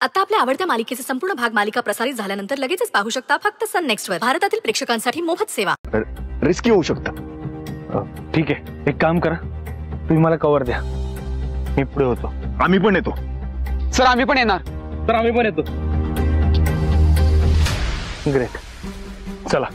आता आपल्या आवडत्या मालिकेचे संपूर्ण भाग मालिका प्रसारित झाल्यानंतर लगेचच पाहू शकता फक्त सन नेक्स्ट वर. भारतातील प्रेक्षकांसाठी मोफत सेवा. रिस्की होऊ शकतं. ठीक आहे, एक काम करा, तुम्ही मला कव्हर द्या, मी पुढे होतो. आम्ही पण येतो. सर आम्ही पण येणार. तर आम्ही पण येतो. ग्रेट, चला.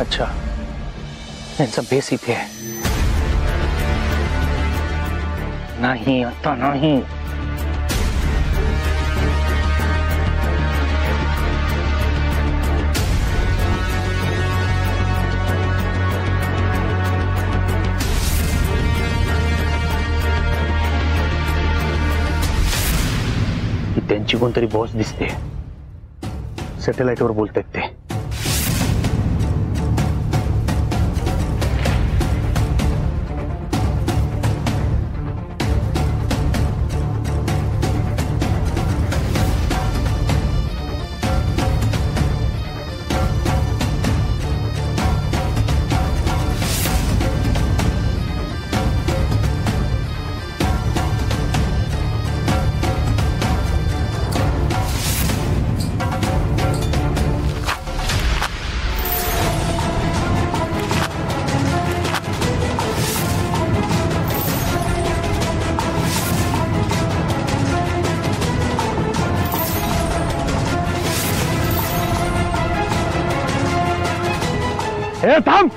अच्छा, यांचा बेस इथे आहे. नाही, आता नाही. त्यांची कोणतरी बॉस दिसते. सॅटेलाइटवर बोलतायत ते. ए थांब.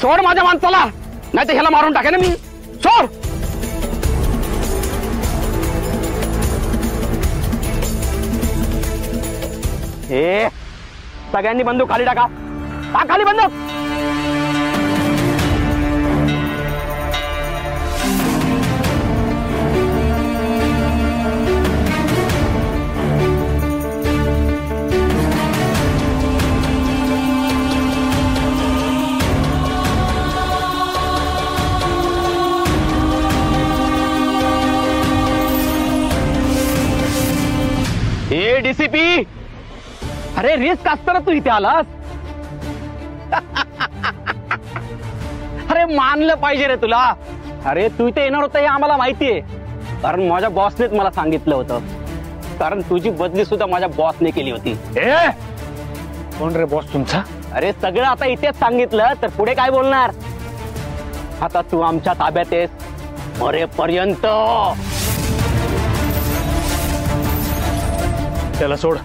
सोड माझ्या माणसाला, नाही तर ह्याला मारून टाकेन मी. सोड. हे सगळ्यांनी बंदूक खाली टाका. टाक खाली बंदूक. डीसीपी, अरे रिस्क असताना तू इथे आलास. अरे मानलं पाहिजे रे तुला. अरे तू इथे येणार होता हे आम्हाला माहितीये, कारण माझ्या बॉसनेच मला सांगितलं होतं. कारण तुझी बदली सुद्धा माझ्या बॉसने केली होती. ए कोण रे बॉस तुमचा? अरे सगळं आता इथेच सांगितलं तर पुढे काय बोलणार? आता तू आमच्या ताब्यात आहेस मरेपर्यंत. त्याला सोड,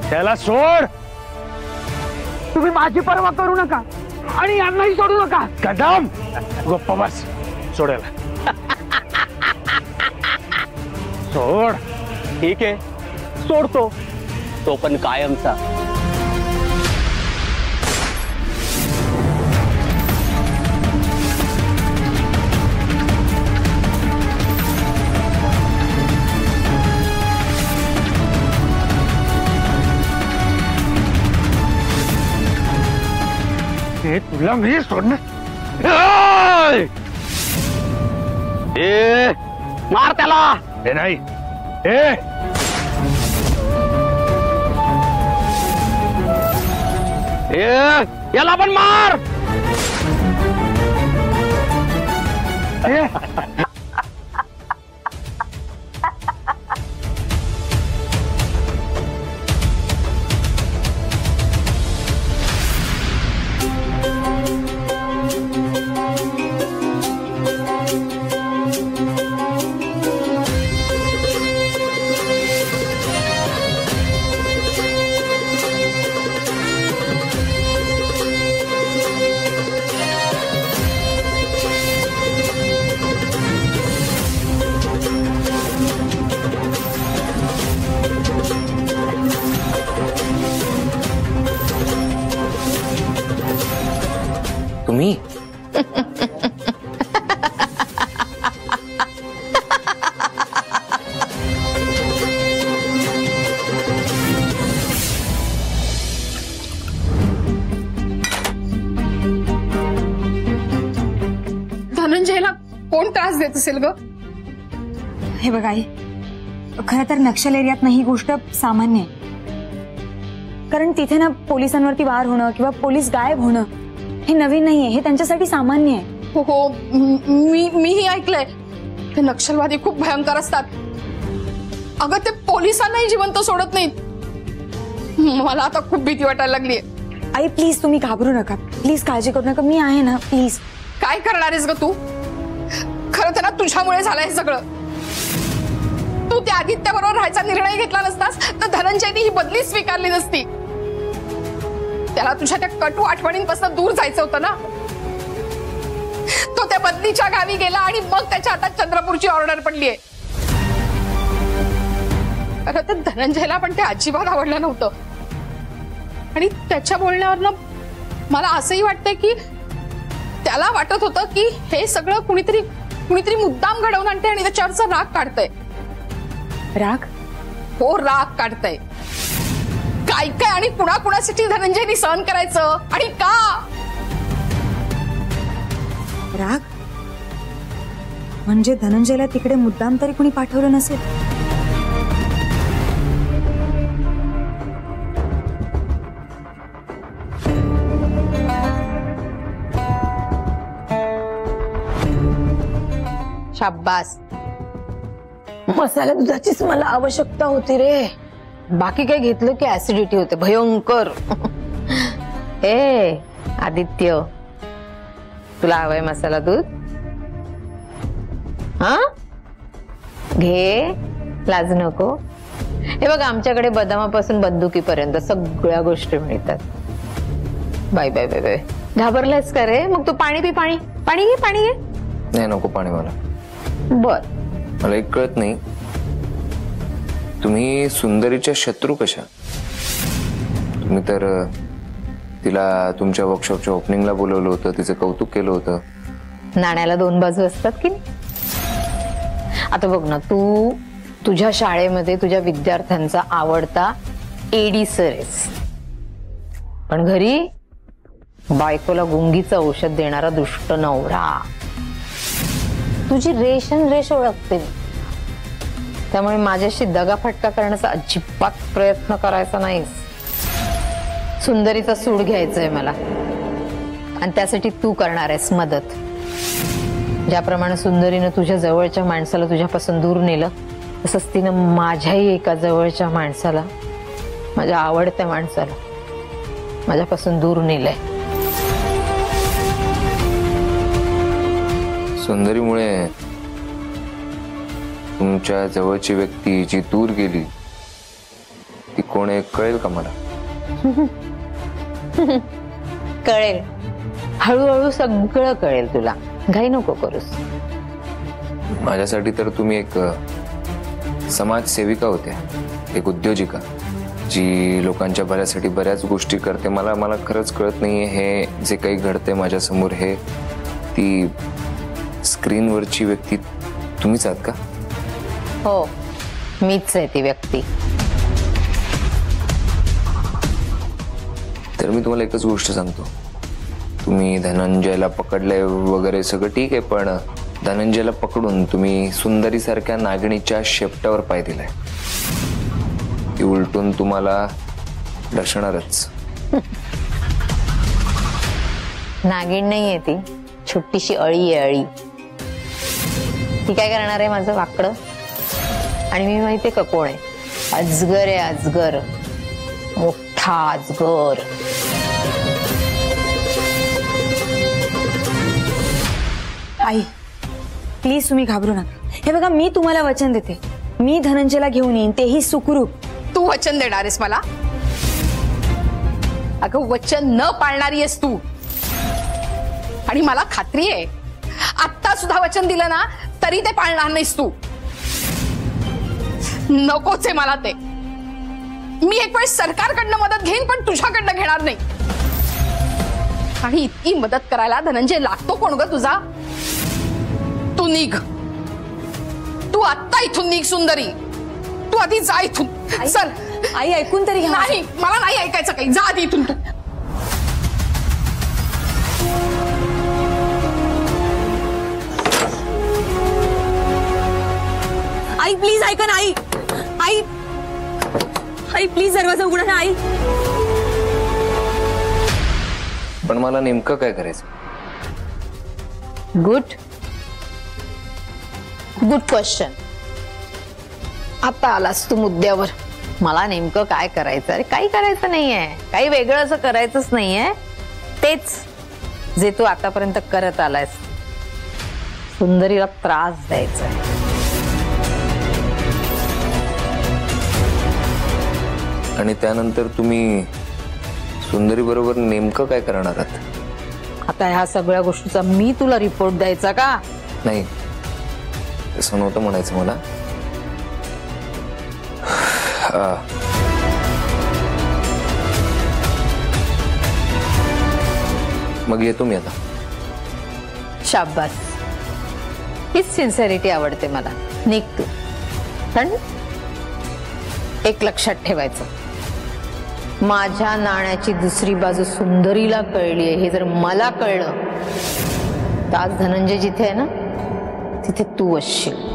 त्याला सोड. तुम्ही माझी पर्वा करू नका आणि यांनाही सोडू नका. कदम गप्पा बस. सोडायला सोड. ठीक आहे सोडतो, तो पण कायमचा. हे तुला मी सोडणार. ए मार त्याला. हे नाही. ए याला पण मार. तुम्ही धनंजयला कोण त्रास देत असेल ग? हे बघा आई, खरं तर नक्षल एरियात ही गोष्ट सामान्य आहे. कारण तिथे ना पोलिसांवरती वार होणं किंवा पोलीस गायब होणं हे नवीन नाहीये, हे त्यांच्यासाठी सामान्य आहे. हो मीही ऐकलंय ते नक्षलवादी खूप भयंकर असतात. अगं ते पोलिसांनाही जिवंत सोडत नाहीत. मला आता खूप भीती वाटायला लागलीये. आई प्लीज तुम्ही घाबरू नका, प्लीज काळजी करू नका, मी आहे ना. प्लीज. काय करणार आहेस ग तू? खरं तर ना तुझ्यामुळे झालंय हे सगळं. तू त्या आदित्य बरोबर राहायचा निर्णय घेतला नसतास तर धनंजयनी ही बदली स्वीकारली नसती. त्याला तुझ्या त्या कटू आठवणींपासून दूर जायचं होतं ना. तो त्या बदलीच्या गावी गेला आणि मग त्याच्या हातात चंद्रपूरची ऑर्डर पडलीये. खरं तर धनंजयला पण ते अजिबात आवडलं नव्हतं आणि त्याच्या बोलण्यावरनं मला असंही वाटतंय की त्याला वाटत होतं की हे सगळं कुणीतरी मुद्दाम घडवून आणते आणि त्याच्यावरचा राग काढतंय. राग? हो राग काढतंय. काय काय आणि कुणाकुणासाठी धनंजयनी सहन करायचं आणि का? राग म्हणजे धनंजयला तिकडे मुद्दाम तरी कुणी पाठवलं नसेल. शाब्बास. मसाला दुधाचीच मला आवश्यकता होती रे. बाकी काय घेतलं की ऍसिडिटी होते भयंकर. ए आदित्य, तुला हवंय मसाला दूध? हा घे, लाज नको. हे बघ आमच्याकडे बदामापासून बंदुकीपर्यंत सगळ्या गोष्टी मिळतात. Bye bye bye bye. घाबरलायस का रे? मग तू पाणी पी. पाणी पाणी घे, पाणी घे. नाही नको पाणी मला. बर. मला एक कळत नाही, तुम्ही सुंदरीच्या शत्रू कशा? तुम्ही तर तिला तुमच्या वर्कशॉपच्या ओपनिंगला बोलवलं होतं, तिचं कौतुक केलं होतं. नाण्याला दोन बाजू असतात की नाही. आता बघ ना, तू तुझ्या शाळेमध्ये तुझ्या विद्यार्थ्यांचा आवडता एडी सर आहेस, पण घरी बायकोला गुंगीचं औषध देणारा दुष्ट नवरा. तुझी रेष ओळखते मी. त्यामुळे माझ्याशी दगाफटका करण्याचा अजिबात प्रयत्न करायचा नाहीस. सुंदरीचा सूड घ्यायचंय मला आणि त्यासाठी तू करणार आहेस मदत. ज्याप्रमाणे सुंदरीनं तुझ्या जवळच्या माणसाला तुझ्यापासून दूर नेलं तसंच तिनं माझ्याही एका जवळच्या माणसाला, माझ्या आवडत्या माणसाला माझ्यापासून दूर नेलंय. सुंदरीमुळे तुमच्या जवळची व्यक्ती जी दूर गेली ती कोण आहे कळेल का मला? कळेल, हळूहळू सगळं कळेल तुला, घाई नको करूस. माझ्यासाठी तर तुम्ही एक समाजसेविका होत्या, एक उद्योजिका जी लोकांच्या भल्यासाठी बऱ्याच गोष्टी करते. मला खरंच कळत नाहीये हे जे काही घडते माझ्या समोर, हे ती स्क्रीनवरची व्यक्ती तुम्हीच आहात का? हो, मीच आहे ती व्यक्ती. तर मी तुम्हाला एकच गोष्ट सांगतो, तुम्ही धनंजयला पकडलंय वगैरे सगळं ठीक आहे, पण धनंजयला पकडून तुम्ही सुंदरी सारख्या नागिणीच्या शेपटावर पाय दिलाय. ती उलटून तुम्हाला दर्शणारच. नागिण नाहीये ती, छोटीशी अळी आहे, अळी. ती काय करणार आहे माझं वाकडं? आणि मी माहितीये का कोण आहे? अजगर आहे, अजगर, मोठा अजगर. आई प्लीज तुम्ही घाबरू नका. हे बघा, मी तुम्हाला वचन देते, मी धनंजयला घेऊन येईन, तेही सुखरूप. तू वचन देणार आहेस मला? अगं वचन न पाळणारी आहेस तू. आणि मला खात्री आहे आत्ता सुद्धा वचन दिलं ना तरी ते पाळणार नाहीस तू. नकोच आहे मला ते. मी एक वेळ सरकारकडनं मदत घेईन पण तुझ्याकडनं घेणार नाही. आणि इतकी मदत करायला धनंजय लागतो कोण ग तुझा? तू निघ, तू आत्ता इथून निघ सुंदरी. तू आधी जा इथून. चल. आई ऐकून तरी घ्या. नाही, मला नाही ऐकायचं काही. जा आधी इथून तू. आई प्लीज ऐका ना. आई आई आई प्लीज दरवाजा उघडा ना. आई पण मला नेमकं काय करायचं? Good question. आता आलास तू मुद्द्यावर. मला नेमकं काय करायचं? अरे काही करायचं नाहीये, काही वेगळं असं करायचंच नाहीये. तेच जे तू आतापर्यंत करत आलायस, सुंदरीला त्रास द्यायचा. आणि त्यानंतर तुम्ही सुंदरी बरोबर नेमकं काय करणार आहात? आता ह्या सगळ्या गोष्टीचा मी तुला रिपोर्ट द्यायचा का? नाही, तसं नव्हतं म्हणायचं मला. मग येतो मी आता. शाबास, हीच सिन्सिअरिटी आवडते मला. निघ तू. पण एक लक्षात ठेवायचं, माझ्या नाण्याची दुसरी बाजू सुंदरीला कळलीये हे जर मला कळलं तर आज धनंजय जिथे आहे ना तिथे तू असशील.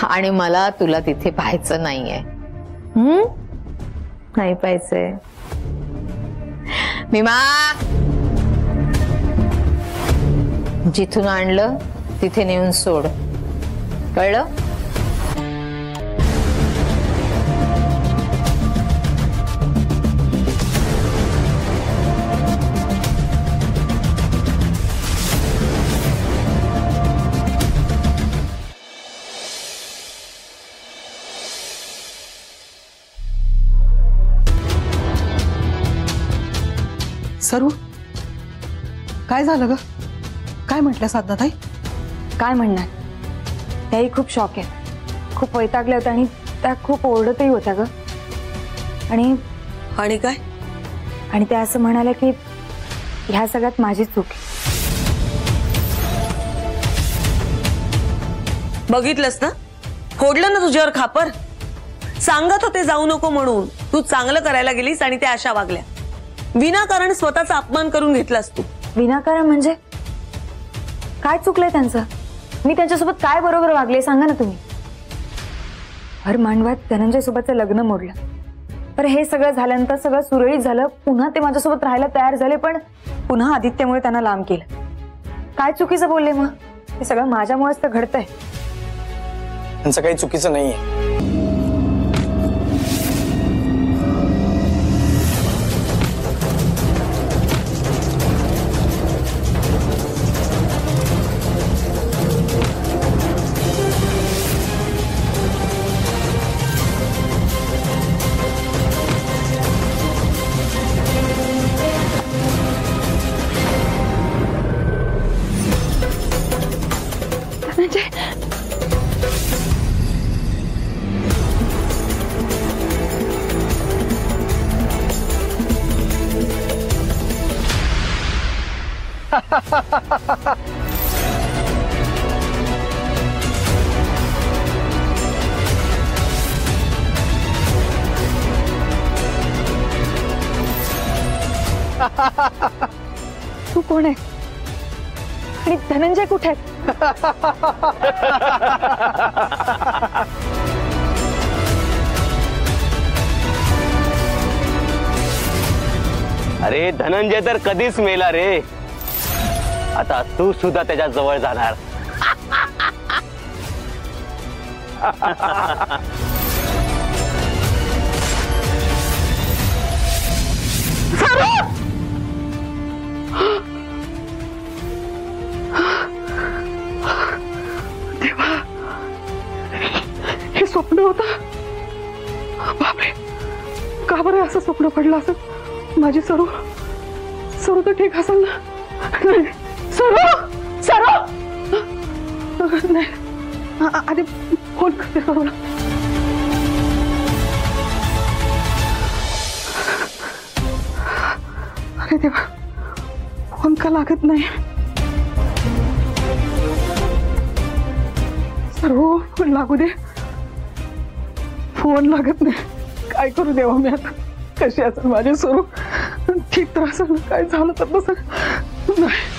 आणि मला तुला तिथे पाहायचं नाहीये. नाही पाहायचंय. मीमा, जिथून आणलं तिथे नेऊन सोड, कळलं? सरू, काय झालं ग? काय म्हटलं साधनाताई? काय म्हणणार, त्याही खूप शॉक आहे, खूप वैतागल्या होत्या आणि त्या खूप ओरडतही होत्या ग. आणि काय? आणि त्या असं म्हणाल्या की ह्या सगळ्यात माझी चूक आहे. बघितलंस ना, फोडलं ना तुझ्यावर खापर. सांगत होते जाऊ नको म्हणून, तू चांगलं करायला गेलीस आणि त्या अशा वागल्या. विनाकारण स्वतःचा अपमान करून घेतलास तू. विनाकारण म्हणजे काय चुकलंय त्यांचं? मी त्यांच्यासोबत काय बरोबर वागले सांगा ना तुम्ही. हर मांडवात धनंजय सोबतचं लग्न मोडलं, तर हे सगळं झाल्यानंतर सगळं सुरळीत झालं, पुन्हा ते माझ्यासोबत राहायला तयार झाले, पण पुन्हा आदित्यमुळे त्यांना लांब केलं. काय चुकीचं बोलले मग? हे सगळं माझ्यामुळेच तर घडतंय. त्यांचं काही चुकीचं नाहीये. तू कोण आहे आणि धनंजय कुठे आहे? अरे धनंजय तर कधीच मेला रे. आता तू सुद्धा त्याच्या जवळ जाणार. हे स्वप्न होतं. बापरे, का बरं असं स्वप्न पडलं असं? माझी सरू तर ठीक असेल ना? सरू नाही, आधी फोन करते सरूला. अरे देवा, फोन का लागत नाही? सरू फोन लागू दे. फोन लागत नाही. काय करू देवा मी आता? कशी असेल माझी सरू? ठीक तर असेल ना? काय झालं तर नसेल? नाही.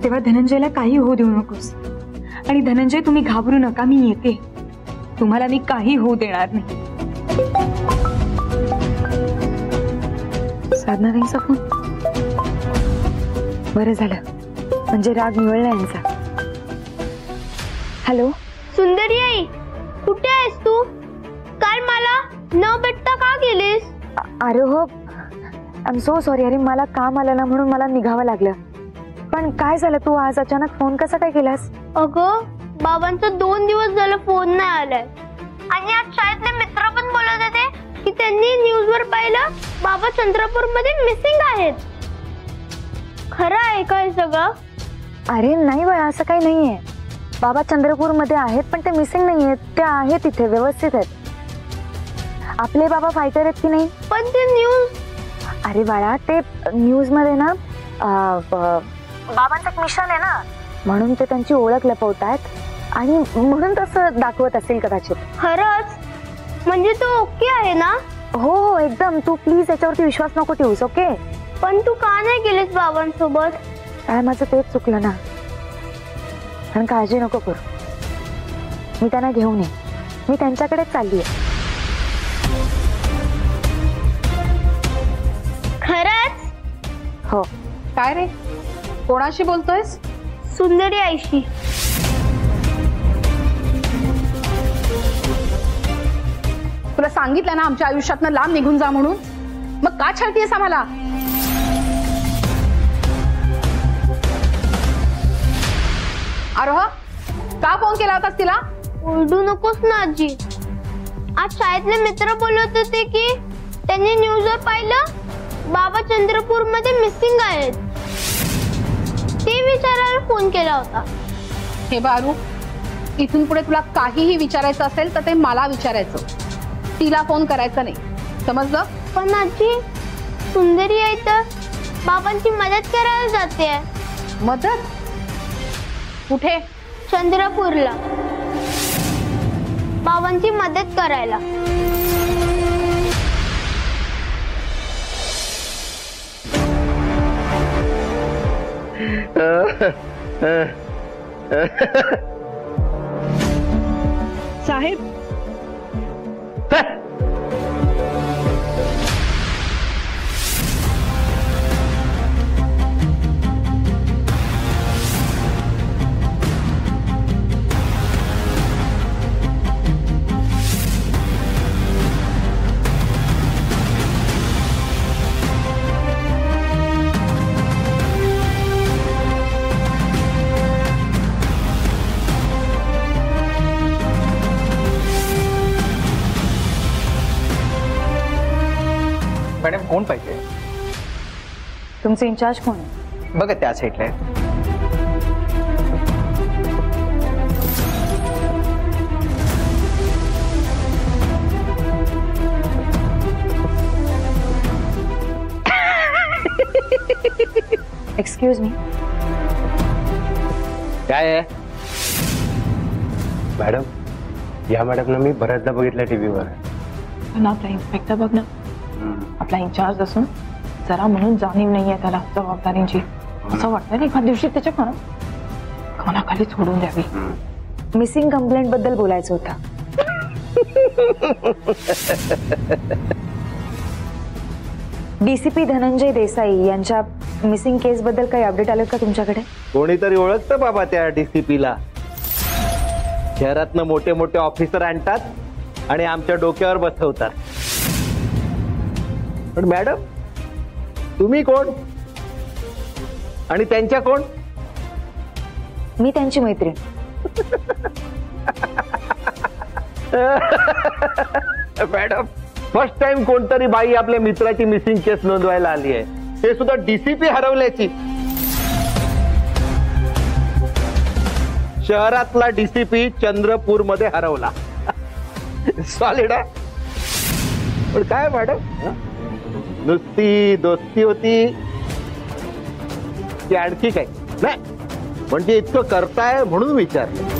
तेव्हा धनंजयला काही होऊ देऊ नकोस. आणि धनंजय तुम्ही घाबरू नका, मी येते. तुम्हाला मी काही होऊ देणार नाही. साधना नाहीचा फोन. बरं झालं, म्हणजे राग निवळला यांचा. हॅलो सुंदरी आई, कुठे आहेस तू? काल मला न भेटता का गेलीस? अरे हो, आय एम सो सॉरी. अरे मला काम आलं ना, म्हणून मला निघावं लागलं. पण काय झालं, तू आज अचानक फोन कसा काय केलास? अगं, बाबांचा 2 दिवस झाला फोन नाही आलाय. आणि आज शाळेतले मित्र पण बोलत होते की त्यांनी न्यूजवर पाहिलं बाबा चंद्रपूर मध्ये मिसिंग आहेत. खरं आहे का हे सगळं? अरे नाही बाळा, असं काही नाहीये. बाबा चंद्रपूर मध्ये आहेत, पण ते मिसिंग नाहीयेत. ते आहेत इथे, व्यवस्थित आहेत. आपले बाबा फायटर आहेत की नाही? पण ते न्यूज. अरे बाळा, ते न्यूज मध्ये ना बाबांचं एक मिशन आहे ना, म्हणून ते त्यांची ओळख लपवतायत आणि म्हणून तसं दाखवत असेल कदाचित. खरंच? म्हणजे तू ओके आहे ना? हो हो एकदम. तू प्लीज याच्यावरती विश्वास नको ठेवूस, ओके? पण तू का नाही गेलीस बाबांसोबत? काय माझं तेच चुकलं ना. आणि काळजी नको करू, मी त्यांना घेऊन ये. मी त्यांच्याकडेच चालली आहे. खरंच? हो. काय रे, कोणाशी बोलतोयस? सुंदरी आईशी. तुला सांगितलं ना आमच्या आयुष्यातनं लांब निघून जा म्हणून, मग का छळतीयस आम्हाला? आरोह, का फोन केला होतास तिला? ओरडू नकोस ना आजी. आज शाळेतले मित्र बोलत होते की त्यांनी न्यूजवर पाहिलं बाबा चंद्रपूर मध्ये मिसिंग आहेत. ते विचारायला फोन केला होता. हे बारू, इथून पुढे तुला काहीही विचारायचं असेल तर ते मला विचारायचं, तिला फोन करायचा नाही, समजलं? पण आजी, सुंदरी आई तर बाबांची मदत करायला जाते. मदत? कुठे? चंद्रपूरला. बाबांची मदत करायला. साहेब, कोण पाहिजे? तुमचे इंचार्ज कोण आहे? बघा त्या साईडला आहे. Excuse me. काय आहे मॅडम? या मॅडमना मी बऱ्याचदा बघितलं टीव्हीवर. आपला इन्स्पेक्टर बघ ना, आपला इंचार्ज असून जरा म्हणून जाणीव नाहीये त्याला जबाबदारीची. असं वाटतं एखाद दिवशी त्याच्या कोणाखाली सोडून द्यावी. मिसिंग कंप्लेंट बद्दल बोलायचं होतं. डीसीपी धनंजय देसाई यांच्या मिसिंग केस बद्दल काही अपडेट आलं का तुमच्याकडे? कोणीतरी ओळखतं बाबा त्या डीसीपीला. शहरातनं मोठे मोठे ऑफिसर आणतात आणि आमच्या डोक्यावर बसवतात. पण मॅडम तुम्ही कोण आणि त्यांच्या कोण? मी त्यांची मैत्रीण. मॅडम फर्स्ट टाइम कोणतरी बाई आपल्या मित्राची मिसिंग केस नोंदवायला आली आहे, ते सुद्धा डीसीपी हरवल्याची. शहरातला डीसीपी चंद्रपूर मध्ये हरवला. सॉलिड आहे. पण काय मॅडम नुसती दोस्ती होती की आणखी काय? नाही म्हणजे इतकं करताय म्हणून विचारलं.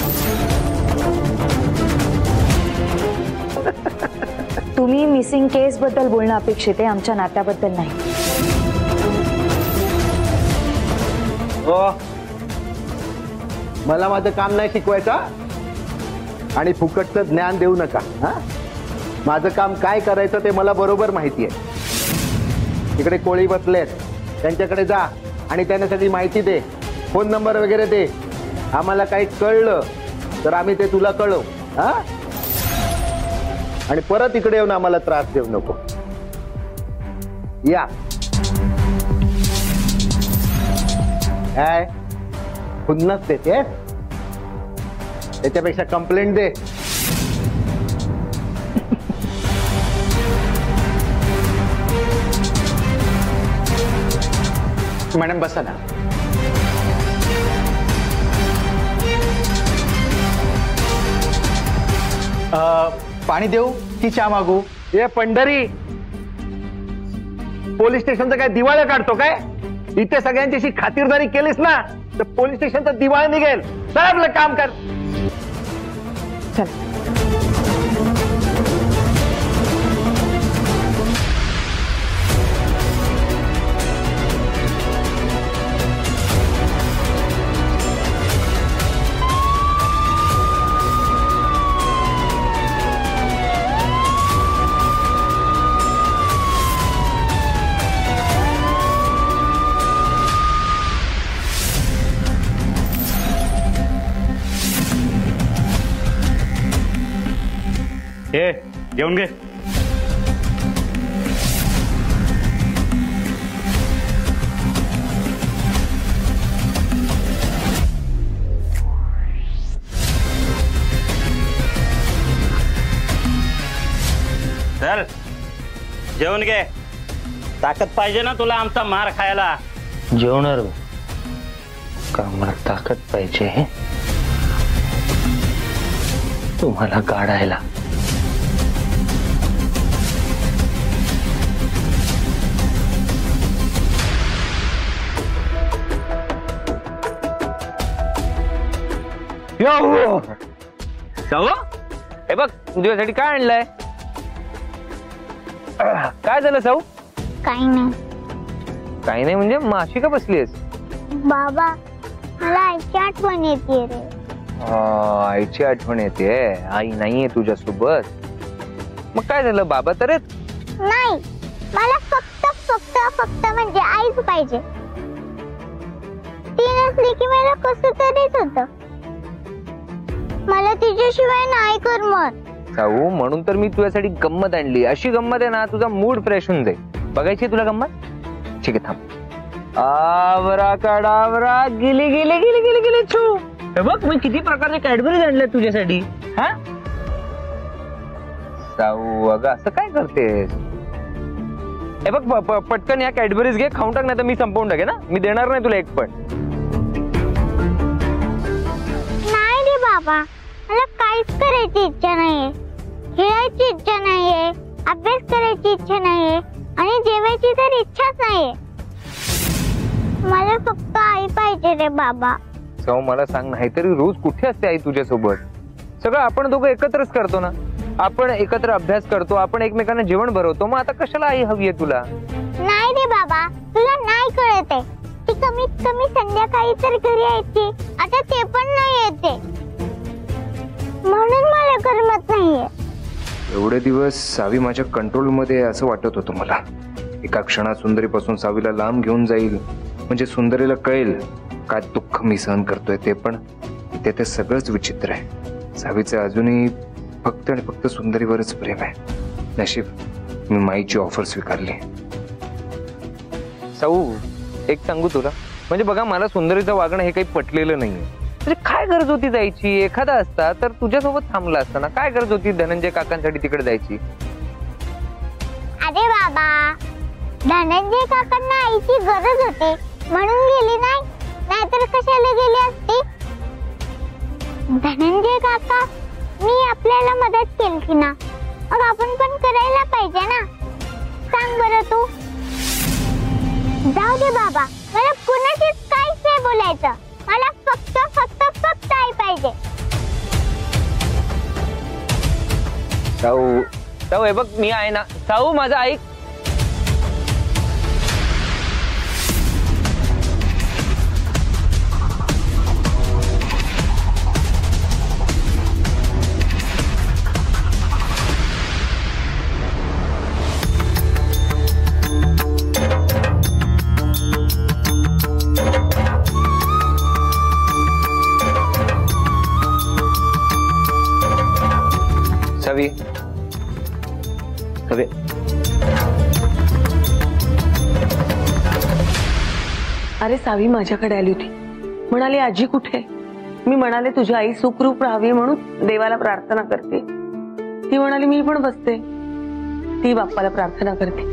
तुम्ही मिसिंग केस बद्दल बोलणं अपेक्षित आहे, आमच्या नात्याबद्दल नाही. हो मला माझं काम नाही शिकवायचं आणि फुकटचं ज्ञान देऊ नका. हा माझं काम काय करायचं ते मला बरोबर माहिती आहे. तिकडे कोळी बसलेत, त्यांच्याकडे जा आणि त्यांना सगळी माहिती दे, फोन नंबर वगैरे दे. आम्हाला काही कळलं तर आम्ही ते तुला कळवू. हा आणि परत इकडे येऊन आम्हाला त्रास देऊ नको. या काय खुन्नस देते, त्याच्यापेक्षा कंप्लेंट दे. मॅडम बसा ना. पाणी देऊ की चहा मागू? ये पंढरी पोलीस स्टेशनचं काय दिवाळं काढतो काय? इथे सगळ्यांची खातिरदारी केलीस ना तर पोलीस स्टेशनचा दिवाळ निघेल. चल आपलं काम कर. चल घेऊन घे. चल जेवण घे. ताकद पाहिजे ना तुला आमचा मार खायला. जेवणार का? मला ताकद पाहिजे तुम्हाला गाडायला. हे बघ तुझ्यासाठी काय आणलंय. काय झालं साऊ? काही नाही. काही नाही म्हणजे माशी का बसलीस? बाबा मला आईची आठवण येते रे. आईची आठवण येते. आई नाहीये तुझ्यासोबत. मग काय झालं? बाबा तर नाही. मला फक्त फक्त फक्त म्हणजे आईच पाहिजे. ती नसली की मला कसं तरीच होतं. मला तिच्याशिवाय नाही करमत. साऊ म्हणून तर मी तुझ्यासाठी गंमत आणली. अशी गंमत आहे ना तुझा मूड फ्रेश होऊन जाईल. बघायची तुला गंमत? ठीक आहे थांब. आवरा काडावरा गिली गिली गिली गिली गिली छू. हे बघ मी किती प्रकारचे कॅडबरीज आणले तुझ्यासाठी. हा साऊ अगं असं काय करतेस? हे बघ पटकन या कॅडबरीज घे, खाऊन टाक, नाही तर मी संपवून टाके ना. मी देणार नाही तुला एक पण. नाही रे बाबा, मला काहीच करायची इच्छा नाहीये, खेळायची इच्छा नाहीये, अभ्यास करायची इच्छा नाहीये आणि जेवायची तर इच्छाच नाहीये. मला फक्त आई पाहिजे रे बाबा. सौ मला सांग, नाहीतरी रोज कुठे असते आई तुझ्यासोबत? सगळं आपण दोघं एकत्रच करतो ना. आपण एकत्र अभ्यास करतो, आपण एकमेकांना जेवण भरवतो. मग आता कशाला आई हवी आहे तुला? नाही रे बाबा, तुला नाही कळत आहे. ती कमीत कमी संध्याकाळी तर घरी यायची, आता ते पण नाही येते, म्हणून मला करमत नाहीये. एवढे दिवस सावी माझ्या कंट्रोल मध्ये असं वाटत होतं मला. एका क्षणात सुंदरीपासून सावीला लांब घेऊन जाईल म्हणजे सुंदरीला कळेल काय दुःख मी सहन करतोय ते. पण ते सगळंच विचित्र आहे. सावीचं अजूनही फक्त आणि फक्त सुंदरीवरच प्रेम आहे. नशीब मी माईची ऑफर स्वीकारली. सौ एक सांगू तुला, म्हणजे बघा मला सुंदरीचं वागणं हे काही पटलेलं नाहीये. म्हणजे काय गरज होती जायची? एखादा असता तर तुझ्यासोबत थांबला असता ना. काय गरज होती धनंजय काकांसाठी तिकडे जायची? अरे बाबा, धनंजय काकांना आईची गरज होती म्हणून गेली नाही, नाहीतर कशाला गेली असती? धनंजय काका, मी आपल्याला मदत केली ना, मग आपण पण करायला पाहिजे ना. सांग बरं तू. जाऊ दे बाबा, मला कुणाशीच काहीच नाही बोलायचं. मला फक्त फक्त फक्त आई पाहिजे. साऊ साऊ हे बघ मी आहे ना. साऊ माझं ऐक. सावी सावी अरे सावी माझ्याकडे आली होती, म्हणाली आजी कुठे? मी म्हणाले तुझी आई सुखरूप राहावी म्हणून देवाला प्रार्थना करते. ती म्हणाली मी पण बसते. ती बाप्पाला प्रार्थना करते.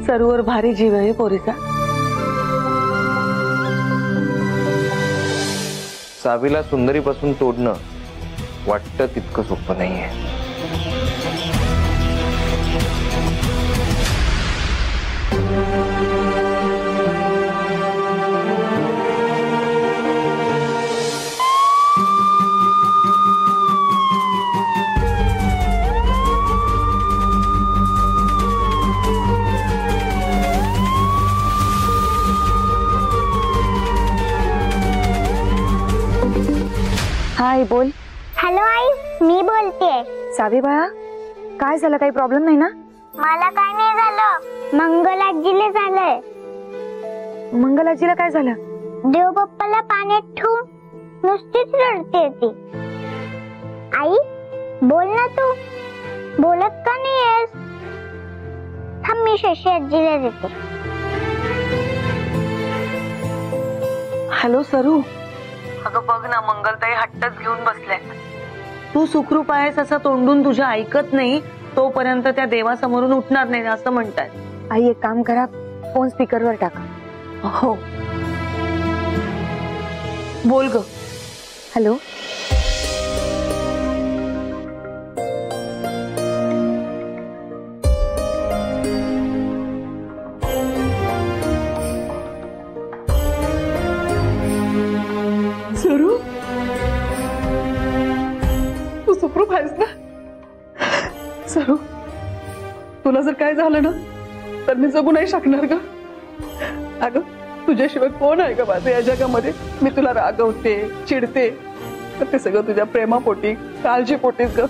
सरोवर भारी जीव आहे पोरीचा. सावीला सुंदरीपासून तोडणं वाटतं तितकं सोपं नाहीये. हाय बोल. हॅलो आई, मी बोलतेय. सावी बाळा, काय झालं? काही प्रॉब्लेम नाही ना? मला काय नाही झालं, मंगलाजीला झालंय. मंगलाजीला काय झालं? देव बाप्पाला पाण्यात ठेवून नुसतीच रडते ती. आई बोल ना तू, बोलत का नाहीयेस? थांब मी शशी आजीला देते. हॅलो सरू. अगं बघ ना, मंगलताई हट्टच घेऊन बसल्या. तू सुखरूप आहेस असं तोंडून तुझ्या ऐकत नाही तोपर्यंत त्या देवासमोरून उठणार नाही असं म्हणतायत. आई एक काम करा, फोन स्पीकरवर टाका. हो बोल ग. हॅलो. सरू, तू सुखरूप आहेस ना? सरू, तुला जर काय झालं ना तर मी जगू नाही शकणार ग. अगं तुझ्याशिवाय कोण आहे ग माझं या जगामध्ये? मी तुला रागवते, चिडते, तर ते सगळं तुझ्या प्रेमापोटी, काळजीपोटीच ग.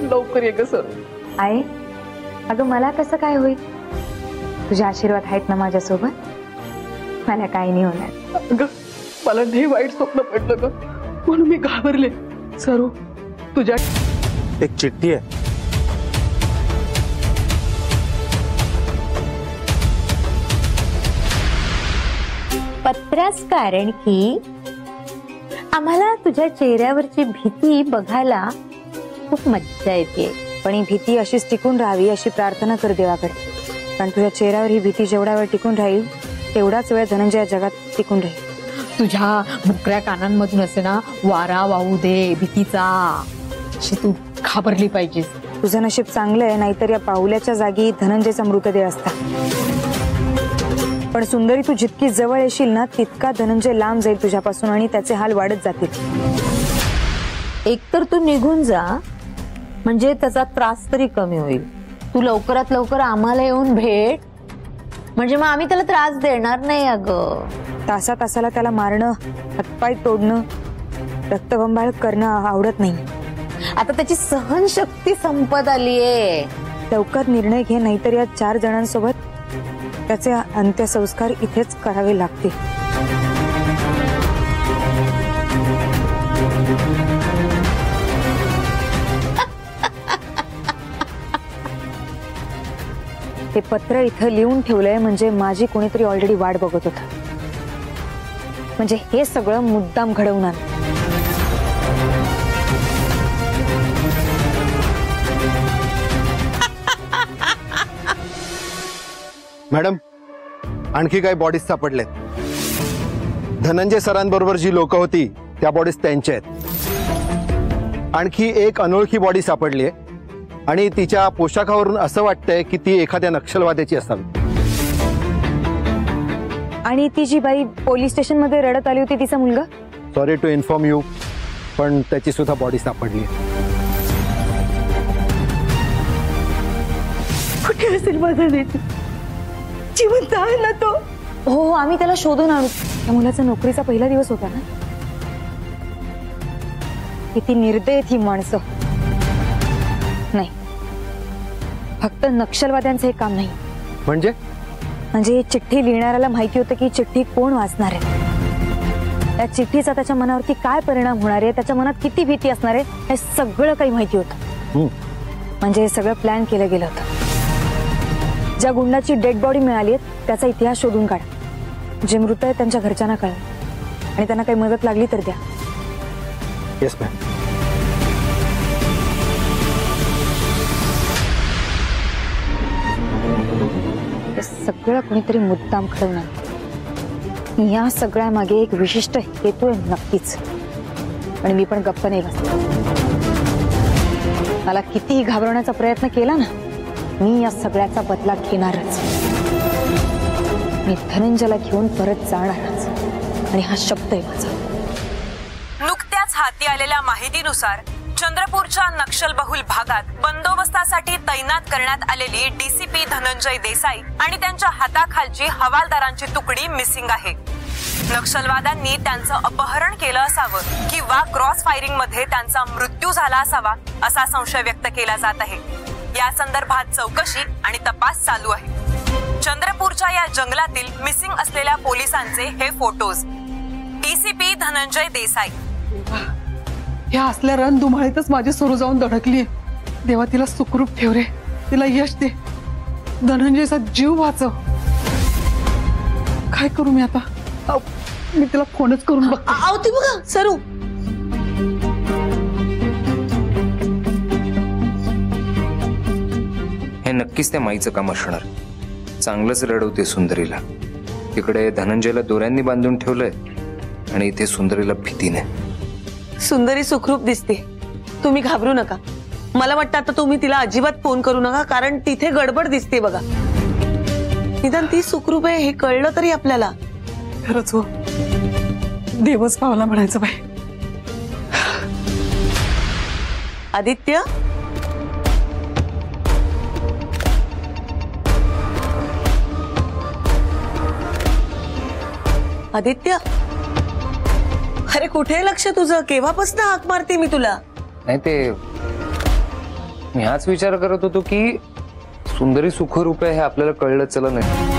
लवकर ये ग सरू. आई, अगं मला कसं काय होईल? तुझे आशीर्वाद आहेत ना माझ्यासोबत. मला काही नाही होणार. अगं मला नाही वाईट स्वप्न पडलं ग, म्हणून मी घाबरले. सरू, तुझ्या एक चिठ्ठी आहे. पत्रास कारण की आम्हाला तुझ्या चेहऱ्यावरची भीती बघायला खूप मज्जा येते. पण ही भीती अशीच टिकून राहावी अशी प्रार्थना कर देवाकडे, कारण तुझ्या चेहऱ्यावर ही भीती जेवढा वेळ टिकून राहील तेवढाच वेळ धनंजय या जगात टिकून राहील. तुझ्या मोकळ्या कानांमधून असे ना वारा वाहू दे भीतीचा, अशी तू घाबरली पाहिजेस. तुझं नशीब चांगलं आहे, नाहीतर या पाहुल्याच्या जागी धनंजयचा मृतदेह असता. पण सुंदरी, तू जितकी जवळ येशील ना तितका धनंजय लांब जाईल तुझ्यापासून आणि त्याचे हाल वाढत जातील. एकतर तू निघून जा, म्हणजे त्याचा त्रास तरी कमी होईल. तू लवकरात लवकर आम्हाला येऊन भेट, म्हणजे मग आम्ही त्याला त्रास देणार नाही. अगं तासा तासाला त्याला मारणं, हातपाय तोडणं, रक्तबंबाळ करणं आवडत नाही. आता त्याची सहनशक्ती संपत आलीये. लवकर निर्णय घे, नाहीतर या 4 जणांसोबत त्याचे अंत्यसंस्कार इथेच करावे लागतील. हे पत्र इथं लिहून ठेवलंय म्हणजे माझी कोणीतरी ऑलरेडी वाट बघत होता. म्हणजे हे सगळं मुद्दाम घडवून आलं. मॅडम, आणखी काही बॉडीज सापडलेत. धनंजय सरांबरोबर जी लोक होती त्या बॉडीज त्यांच्या आहेत. आणखी एक अनोळखी बॉडी सापडली आहे आणि तिच्या पोशाखावरून असं वाटतंय की ती एखाद्या नक्षलवाद्याची असावी. आणि ती जी बाई पोलीस स्टेशन मध्ये रडत आली होती तिचा मुलगा? सॉरी टू इन्फॉर्म यू, पण त्याची सुद्धा बॉडी सापडली आहे. कुठे असेल माझा नेतू? जिवंत आहे ना तो? हो, आम्ही त्याला शोधून आणू. त्या मुलाचा नोकरीचा पहिला दिवस होता ना. किती निर्दय ही माणसं. नाही, फक्त नक्षलवाद्यांचं हे काम नाही. म्हणजे चिठ्ठी लिहिणाऱ्याला माहिती होतं की चिठ्ठी कोण वाचणार आहे, त्या चिठ्ठीचा त्याच्या मनावरती काय परिणाम होणार आहे, त्याच्या मनात किती भीती असणार आहे, हे सगळं काही माहिती होतं. म्हणजे हे सगळं प्लॅन केलं गेलं होतं. ज्या गुंडाची डेड बॉडी मिळाली आहे त्याचा इतिहास शोधून काढा. जे मृत आहेत त्यांच्या घरच्यांना कळवा आणि त्यांना काही मदत लागली तर द्या. Yes ma'am. हे सगळं कोणीतरी मुद्दाम घडवून आणलं. या सगळ्या मागे एक विशिष्ट हेतू आहे नक्कीच, आणि मी पण गप्प नाही बसले. मला कितीही घाबरवण्याचा प्रयत्न केला ना, मी या सगळ्याचा बदला घेणारच. मी धनंजयला घेऊन परत जाणारच, आणि हा शब्द आहे माझा. नुकत्याच हाती आलेल्या माहितीनुसार चंद्रपूरच्या नक्षलबहुल भागात बंदोबस्तासाठी तैनात करण्यात आलेली डीसीपी धनंजय देसाई आणि त्यांच्या हाताखालची हवालदारांची तुकडी मिसिंग आहे. नक्षलवाद्यांनी त्यांचं अपहरण केलं असावं किंवा क्रॉस फायरिंग मध्ये त्यांचा मृत्यू झाला असावा असा संशय व्यक्त केला जात आहे. या संदर्भात चौकशी आणि तपास चालू आहे. चंद्रपूरच्या या जंगलातील मिसिंग असलेल्या पोलिसांचे हे फोटोज. डीसीपी धनंजय देसाई. ह्या असल्या रणधुमाळीतच माझी सुरू जाऊन धडकली. देवा तिला सुखरूप ठेव रे, तिला यश दे, धनंजयचा जीव वाचव. काय करू मी आता? मी तिला फोनच करून बघते. आवती बघा सरू. हे नक्कीच त्या माईचं काम असणार. चांगलंच रडवते सुंदरीला. तिकडे धनंजयला दोऱ्यांनी बांधून ठेवलंय आणि इथे सुंदरीला भीतीने. सुंदरी सुखरूप दिसते, तुम्ही घाबरू नका. मला वाटतं आता तुम्ही तिला अजिबात फोन करू नका, कारण तिथे गडबड दिसते बघा. निदान ती सुखरूप आहे हे कळलं तरी आपल्याला. खरंच हो, देवच पावला म्हणायचं बाई. आदित्य, आदित्य, अरे कुठे लक्ष तुझं? केव्हापासून हाक मारते मी तुला. नाही ते मी हाच विचार करत होतो की सुंदरी सुखरूप आहे हे आपल्याला कळलं चला नाही.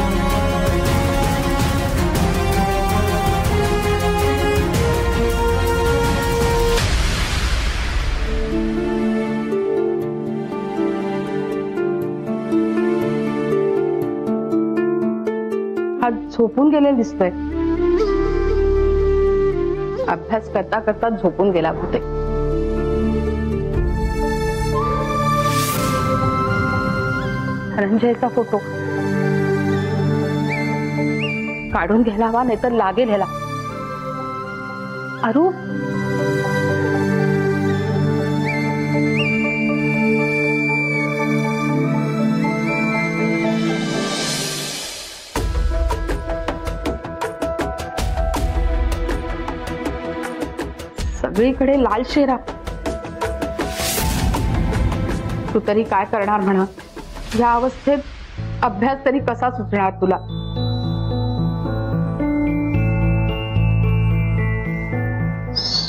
हा झोपून गेलेला दिसतोय. अभ्यास करता करता झोपून गेला होते. धनंजयचा फोटो काढून घ्यायला हवा, नाहीतर लागेल ह्याला. अरू सगळीकडे लाल शेरा. तू तरी काय करणार म्हणा, या अवस्थेत अभ्यास तरी कसा सुचणार तुला.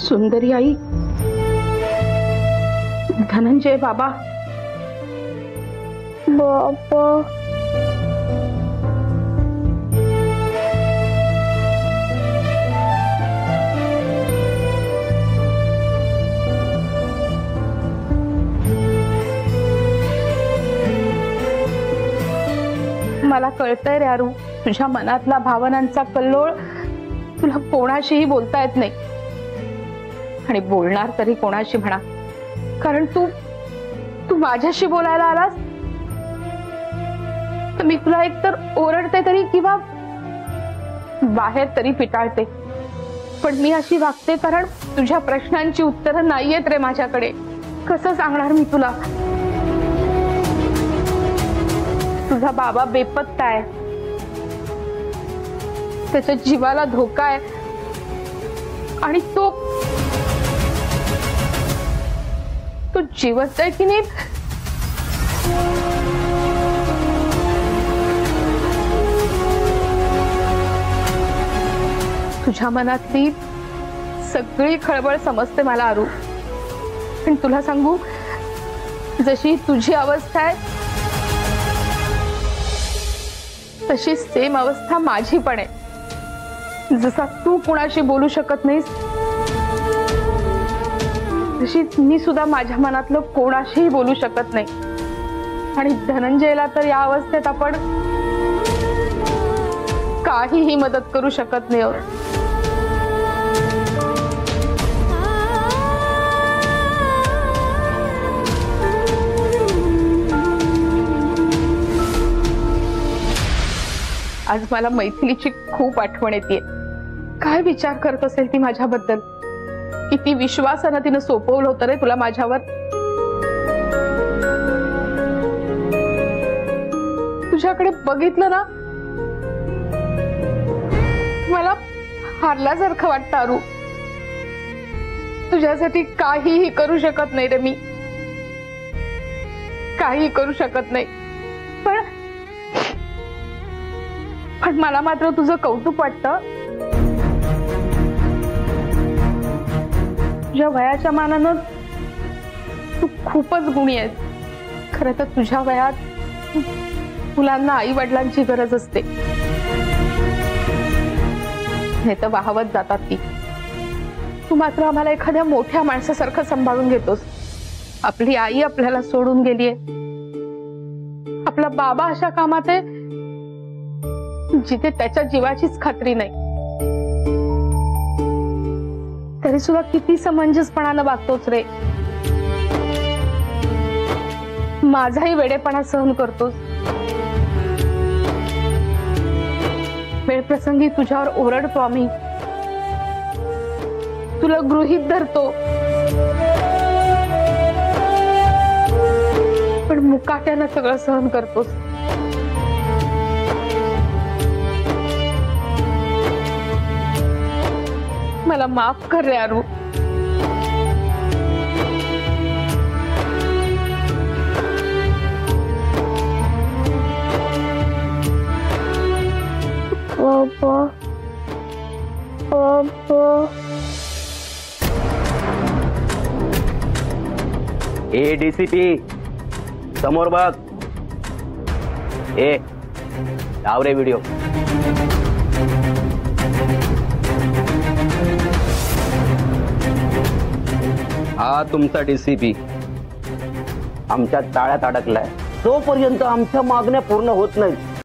सुंदरी आई, धनंजय बाबा. बाबा मला कळतंय रे अरू, तुझ्या मनातला भावनांचा कल्लोळ तुला कोणाशीही बोलता येत नाही. आणि बोलणार तरी कोणाशी म्हणा, कारण तू माझ्याशी बोलायला आलास तर मी तुला एकतर ओरडते तरी किंवा बाहेर तरी पिटाळते. पण मी अशी वागते कारण तुझ्या प्रश्नांची उत्तरं नाहीयेत रे माझ्याकडे. कसं सांगणार मी तुला. तुझा बाबा बेपत्ता आहे, त्याच्या जीवाला धोका आहे आणि तो जिवंत आहे की नाही तुझ्या मनातली सगळी खळबळ समजते मला अरू. पण तुला सांगू, जशी तुझी अवस्था आहे तशी सेम अवस्था माझी पण आहे. जसा तू कुणाशी बोलू शकत नाहीस तशी मी सुद्धा माझ्या मनातलं कोणाशीही बोलू शकत नाही. आणि धनंजयला तर या अवस्थेत आपण काहीही मदत करू शकत नाही. आज मला मैथिलीची खूप आठवण येते. काय विचार करत असेल ती माझ्याबद्दल. किती विश्वासानं तिनं सोपवलं होतं रे तुला माझ्यावर. तुझ्याकडे बघितलं ना मला हारल्यासारखं वाटतं अरू. तुझ्यासाठी काहीही करू शकत नाही रे मी, काही करू शकत नाही. पण मला मात्र तुझं कौतुक वाटतं. तुझ्या वयाच्या मानानं तू खूपच गुणी आहेस. खरं तर तुझ्या वयात मुलांना आई वडिलांची गरज असते, नाही तर वाहवत जातात ती. तू मात्र आम्हाला एखाद्या मोठ्या माणसासारखं सांभाळून घेतोस. आपली आई आपल्याला सोडून गेलीये, आपला बाबा अशा कामात आहे जिथे त्याच्या जीवाचीच खात्री नाही, तरी सुद्धा किती समंजसपणानं वागतोच रे. माझाही वेडेपणा सहन करतोस. वेळप्रसंगी तुझ्यावर ओरडतो आम्ही, तुला गृहीत धरतो, पण मुकाट्यानं सगळं सहन करतोस. मला माफ कर रे अरू. पापा पापा ए डीसीपी समोर बघ. ए लाव रे व्हिडिओ. हा तुमचा डीसीपी आमच्या ताळ्यात अडकलाय. जोपर्यंत आमच्या मागण्या पूर्ण होत नाहीत